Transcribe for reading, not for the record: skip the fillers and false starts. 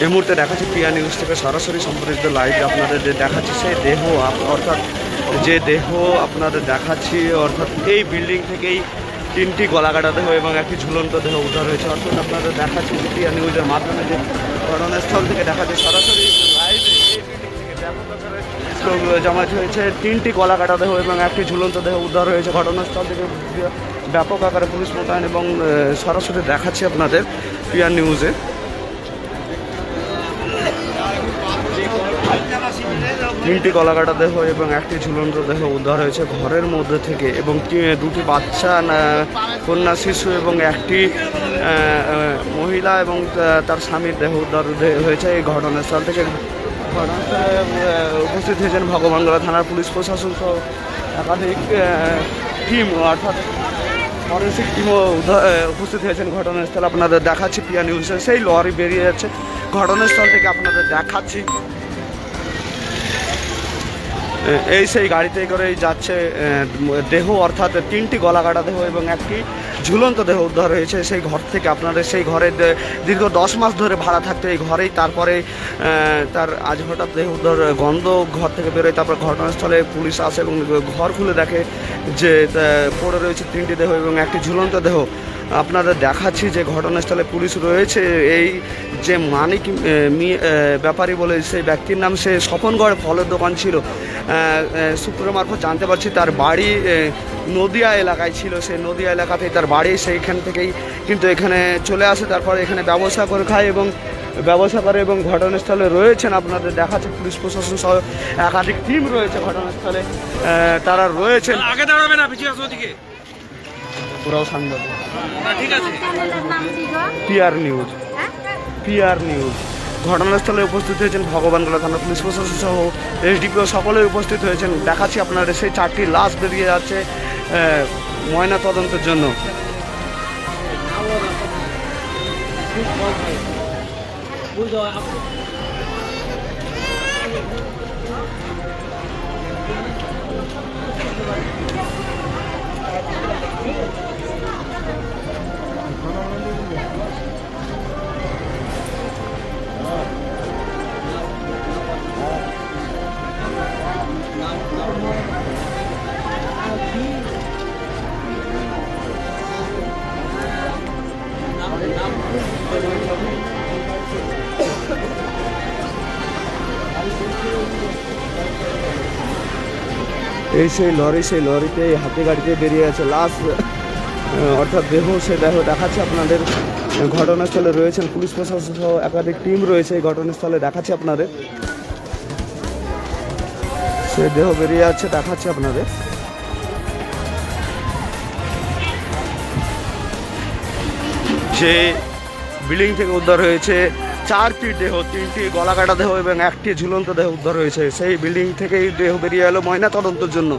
এই মুহূর্তে দেখাচ্ছি প্রিয়া নিউজ থেকে সরাসরি সম্প্রচারিত লাইভ আপনাদের যে দেখাচ্ছি সেই দেহ অর্থাৎ যে দেহ আপনাদের দেখাচ্ছি অর্থাৎ এই বিল্ডিং থেকেই 3টি গলাকাটা দেহ এবং একটি ঝুলন্ত দেহ উদ্ধার হয়েছে। অর্থাৎ আপনাদের দেখাচ্ছি যে প্রিয়া নিউজের মাধ্যমে যে ঘটনাস্থল থেকে দেখাচ্ছে সরাসরি লাইভে এই বিল্ডিং থেকে ব্যাপক আকারে লোক জমায়েত হয়েছে। 3টি গলাকাটা দেহ এবং একটি ঝুলন্ত দেহ উদ্ধার হয়েছে ঘটনাস্থল থেকে ব্যাপক আকারে পুলিশ মোতায়েন এবং সরাসরি দেখাচ্ছি আপনাদের প্রিয়া নিউজে। তিনটি গলাকাটা দেহ এবং একটি ঝুলন্ত দেহ উদ্ধার হয়েছে ঘরের মধ্যে থেকে এবং 2টি বাচ্চা কন্যা শিশু এবং একটি মহিলা এবং তার স্বামীর দেহ উদ্ধার হয়েছে এই ঘটনাস্থল থেকে। ঘটনাস্থলে উপস্থিত হয়েছেন ভগবানগোলা থানার পুলিশ প্রশাসন সহ একাধিক টিম অর্থাৎ ফরেন্সিক টিমও উপস্থিত হয়েছেন ঘটনাস্থলে। আপনাদের দেখাচ্ছি প্রিয়া নিউজে সেই লরি বেরিয়ে যাচ্ছে ঘটনাস্থল থেকে আপনাদের দেখাচ্ছি। এই সেই গাড়িতে করেই যাচ্ছে দেহ অর্থাৎ 3টি গলাকাটা দেহ এবং একটি ঝুলন্ত দেহ উদ্ধার হয়েছে সেই ঘর থেকে। আপনাদের সেই ঘরে দীর্ঘ 10 মাস ধরে ভাড়া থাকতো এই ঘরেই, তারপরে তার আজ হঠাৎ দেহ উদ্ধার গন্ধ ঘর থেকে বেরোয়। তারপর ঘটনাস্থলে পুলিশ আসে এবং ঘর খুলে দেখে যে পড়ে রয়েছে 3টি দেহ এবং একটি ঝুলন্ত দেহ। আপনাদের দেখাচ্ছি যে ঘটনাস্থলে পুলিশ রয়েছে। এই যে মানিক ব্যাপারী বলে সেই ব্যক্তির নাম, সে স্বপনগড় ফলের দোকান ছিল। সূত্র মারফত জানতে পারছি তার বাড়ি নদিয়া এলাকায় ছিল, সেই নদিয়া এলাকাতেই তার বাড়ি, সেইখান থেকেই কিন্তু এখানে চলে আসে, তারপরে এখানে ব্যবসা করে খায় এবং ব্যবসা করে এবং ঘটনাস্থলে রয়েছেন। আপনাদের দেখাচ্ছে পুলিশ প্রশাসন সহ একাধিক টিম রয়েছে ঘটনাস্থলে, তারা রয়েছেন। আগে দাঁড়াবে না, পিছিয়ে আসো দিকে। পুরাও সাংবাদিক ঠিক আছে। PR news, PR news. ঘটনাস্থলে উপস্থিত হয়েছেন ভগবানগোলা থানা পুলিশ প্রশাসন সহ এসডিপিও সকলে উপস্থিত হয়েছেন। দেখাচ্ছি আপনাদের সেই 4টি লাশ বেরিয়ে যাচ্ছে ময়না তদন্তের জন্য। এই সেই লরি, সেই লরিতে হাতি গাড়িতে বেরিয়ে আছে লাশ অর্থাৎ দেহ, সে দেহ দেখাচ্ছে আপনাদের। ঘটনাস্থলে রয়েছেন পুলিশ প্রশাসন সহ একাধিক টিম রয়েছে এই ঘটনাস্থলে, দেখাচ্ছে আপনাদের সে দেহ বেরিয়ে যাচ্ছে, দেখাচ্ছে আপনাদের। যে বিল্ডিং থেকে উদ্ধার হয়েছে 4টি দেহ, 3টি গলাকাটা দেহ এবং একটি ঝুলন্ত দেহ উদ্ধার হয়েছে, সেই বিল্ডিং থেকেই দেহ বেরিয়ে এলো ময়না তদন্তের জন্য।